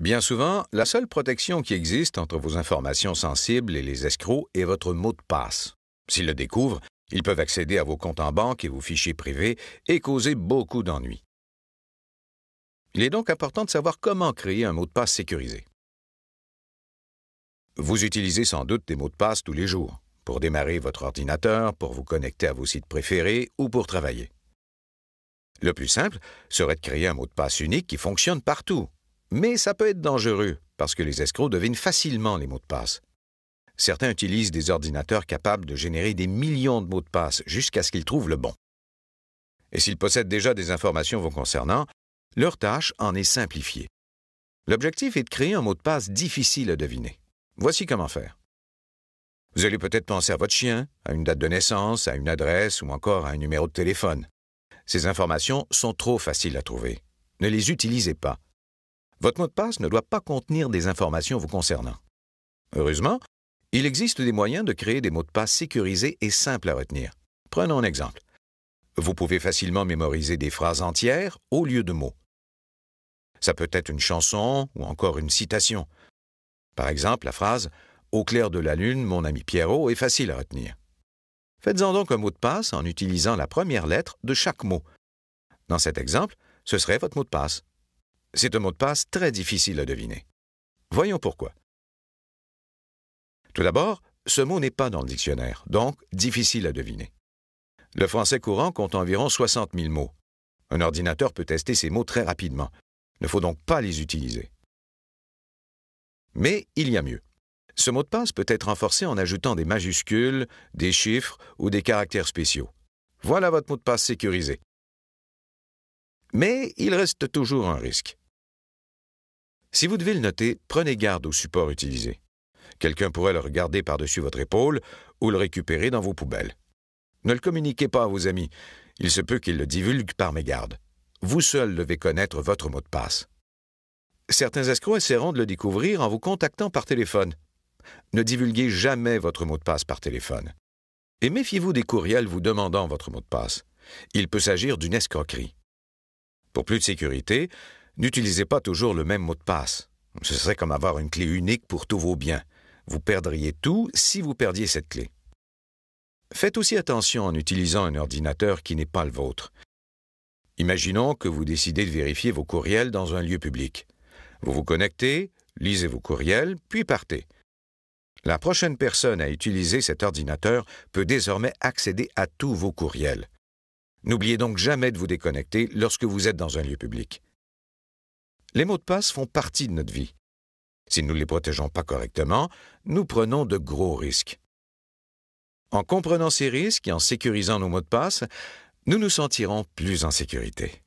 Bien souvent, la seule protection qui existe entre vos informations sensibles et les escrocs est votre mot de passe. S'ils le découvrent, ils peuvent accéder à vos comptes en banque et vos fichiers privés et causer beaucoup d'ennuis. Il est donc important de savoir comment créer un mot de passe sécurisé. Vous utilisez sans doute des mots de passe tous les jours, pour démarrer votre ordinateur, pour vous connecter à vos sites préférés ou pour travailler. Le plus simple serait de créer un mot de passe unique qui fonctionne partout. Mais ça peut être dangereux parce que les escrocs devinent facilement les mots de passe. Certains utilisent des ordinateurs capables de générer des millions de mots de passe jusqu'à ce qu'ils trouvent le bon. Et s'ils possèdent déjà des informations vous concernant, leur tâche en est simplifiée. L'objectif est de créer un mot de passe difficile à deviner. Voici comment faire. Vous allez peut-être penser à votre chien, à une date de naissance, à une adresse ou encore à un numéro de téléphone. Ces informations sont trop faciles à trouver. Ne les utilisez pas. Votre mot de passe ne doit pas contenir des informations vous concernant. Heureusement, il existe des moyens de créer des mots de passe sécurisés et simples à retenir. Prenons un exemple. Vous pouvez facilement mémoriser des phrases entières au lieu de mots. Ça peut être une chanson ou encore une citation. Par exemple, la phrase « Au clair de la lune, mon ami Pierrot » est facile à retenir. Faites-en donc un mot de passe en utilisant la première lettre de chaque mot. Dans cet exemple, ce serait votre mot de passe. C'est un mot de passe très difficile à deviner. Voyons pourquoi. Tout d'abord, ce mot n'est pas dans le dictionnaire, donc difficile à deviner. Le français courant compte environ 60 000 mots. Un ordinateur peut tester ces mots très rapidement. Il ne faut donc pas les utiliser. Mais il y a mieux. Ce mot de passe peut être renforcé en ajoutant des majuscules, des chiffres ou des caractères spéciaux. Voilà votre mot de passe sécurisé. Mais il reste toujours un risque. Si vous devez le noter, prenez garde au support utilisé. Quelqu'un pourrait le regarder par-dessus votre épaule ou le récupérer dans vos poubelles. Ne le communiquez pas à vos amis. Il se peut qu'ils le divulguent par mégarde. Vous seul devez connaître votre mot de passe. Certains escrocs essaieront de le découvrir en vous contactant par téléphone. Ne divulguez jamais votre mot de passe par téléphone. Et méfiez-vous des courriels vous demandant votre mot de passe. Il peut s'agir d'une escroquerie. Pour plus de sécurité, n'utilisez pas toujours le même mot de passe. Ce serait comme avoir une clé unique pour tous vos biens. Vous perdriez tout si vous perdiez cette clé. Faites aussi attention en utilisant un ordinateur qui n'est pas le vôtre. Imaginons que vous décidez de vérifier vos courriels dans un lieu public. Vous vous connectez, lisez vos courriels, puis partez. La prochaine personne à utiliser cet ordinateur peut désormais accéder à tous vos courriels. N'oubliez donc jamais de vous déconnecter lorsque vous êtes dans un lieu public. Les mots de passe font partie de notre vie. Si nous ne les protégeons pas correctement, nous prenons de gros risques. En comprenant ces risques et en sécurisant nos mots de passe, nous nous sentirons plus en sécurité.